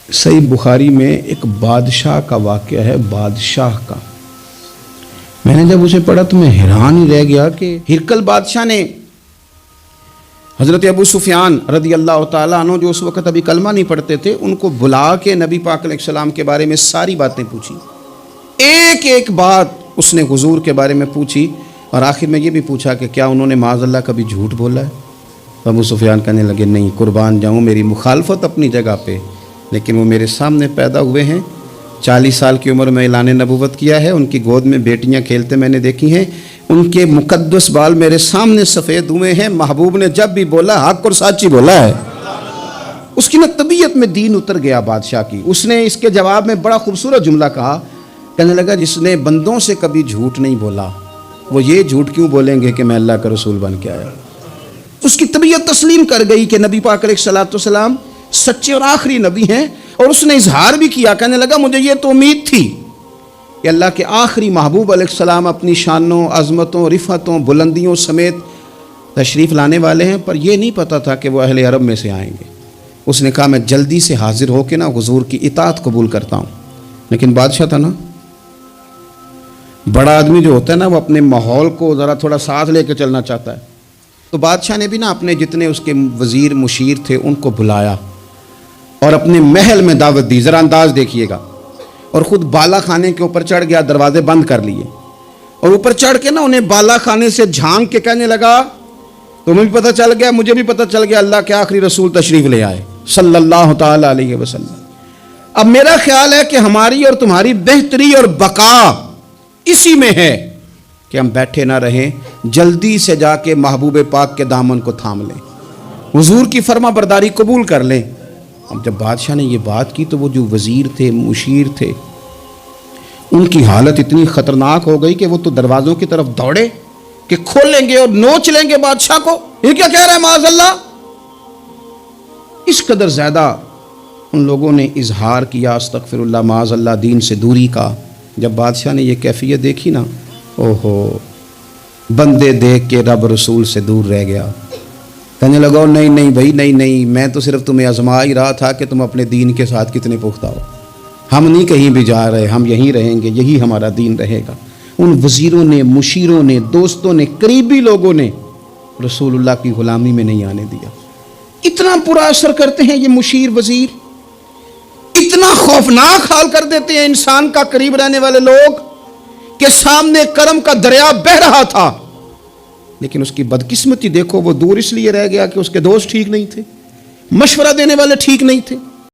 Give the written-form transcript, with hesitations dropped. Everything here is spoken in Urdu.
صحیح بخاری میں ایک بادشاہ کا واقعہ ہے، بادشاہ کا۔ میں نے جب اسے پڑھا تو میں حیران ہی رہ گیا کہ ہرقل بادشاہ نے حضرت ابو سفیان رضی اللہ تعالیٰ عنہ جو اس وقت ابھی کلمہ نہیں پڑھتے تھے، ان کو بلا کے نبی پاک علیہ السلام کے بارے میں ساری باتیں پوچھی، ایک ایک بات اس نے حضور کے بارے میں پوچھی، اور آخر میں یہ بھی پوچھا کہ کیا انہوں نے معاذ اللہ کبھی جھوٹ بولا ہے؟ ابو سفیان کہنے لگے نہیں، قربان جاؤں، میری مخالفت اپنی جگہ پہ، لیکن وہ میرے سامنے پیدا ہوئے ہیں، 40 سال کی عمر میں اعلان نبوت کیا ہے، ان کی گود میں بیٹیاں کھیلتے میں نے دیکھی ہیں، ان کے مقدس بال میرے سامنے سفید ہوئے ہیں، محبوب نے جب بھی بولا حق اور سچی بولا ہے۔ اس کی طبیعت میں دین اتر گیا بادشاہ کی۔ اس نے اس کے جواب میں بڑا خوبصورت جملہ کہا، کہنے لگا جس نے بندوں سے کبھی جھوٹ نہیں بولا وہ یہ جھوٹ کیوں بولیں گے کہ میں اللہ کا رسول بن کے آیا۔ اس کی طبیعت تسلیم کر گئی کہ نبی پاک علیہ السلام سچے اور آخری نبی ہیں، اور اس نے اظہار بھی کیا، کہنے لگا مجھے یہ تو امید تھی کہ اللہ کے آخری محبوب علیہ السلام اپنی شانوں، عظمتوں، رفعتوں، بلندیوں سمیت تشریف لانے والے ہیں، پر یہ نہیں پتا تھا کہ وہ اہل عرب میں سے آئیں گے۔ اس نے کہا میں جلدی سے حاضر ہو کے نا حضور کی اطاعت قبول کرتا ہوں، لیکن بادشاہ تھا نا، بڑا آدمی جو ہوتا ہے نا وہ اپنے ماحول کو ذرا تھوڑا ساتھ لے کے چلنا چاہتا ہے، تو بادشاہ نے بھی نا اپنے جتنے اس کے وزیر مشیر تھے ان کو بلایا اور اپنے محل میں دعوت دی۔ ذرا انداز دیکھیے گا، اور خود بالا خانے کے اوپر چڑھ گیا، دروازے بند کر لیے، اور اوپر چڑھ کے نا انہیں بالا خانے سے جھانک کے کہنے لگا تمہیں بھی پتہ چل گیا، مجھے بھی پتہ چل گیا اللہ کے آخری رسول تشریف لے آئے صلی اللہ تعالی علیہ وسلم۔ اب میرا خیال ہے کہ ہماری اور تمہاری بہتری اور بقا اسی میں ہے کہ ہم بیٹھے نہ رہیں، جلدی سے جا کے محبوب پاک کے دامن کو تھام لیں، حضور کی فرما برداری قبول کر لیں۔ اب جب بادشاہ نے یہ بات کی تو وہ جو وزیر تھے، مشیر تھے، ان کی حالت اتنی خطرناک ہو گئی کہ وہ تو دروازوں کی طرف دوڑے کہ کھولیں گے اور نوچ لیں گے بادشاہ کو، یہ کیا کہہ رہا ہے معاذ اللہ۔ اس قدر زیادہ ان لوگوں نے اظہار کیا استغفر اللہ معاذ اللہ دین سے دوری کا۔ جب بادشاہ نے یہ کیفیت دیکھی نا، اوہو، بندے دیکھ کے رب رسول سے دور رہ گیا، کہنے لگا نہیں نہیں بھائی، نہیں، میں تو صرف تمہیں آزما ہی رہا تھا کہ تم اپنے دین کے ساتھ کتنے پختہ ہو، ہم نہیں کہیں بھی جا رہے، ہم یہیں رہیں گے، یہی ہمارا دین رہے گا۔ ان وزیروں نے، مشیروں نے، دوستوں نے، قریبی لوگوں نے رسول اللہ کی غلامی میں نہیں آنے دیا۔ اتنا برا اثر کرتے ہیں یہ مشیر وزیر، اتنا خوفناک حال کر دیتے ہیں انسان کا قریب رہنے والے لوگ کہ سامنے کرم کا دریا بہ رہا تھا، لیکن اس کی بدقسمتی دیکھو، وہ دور اس لیے رہ گیا کہ اس کے دوست ٹھیک نہیں تھے، مشورہ دینے والے ٹھیک نہیں تھے،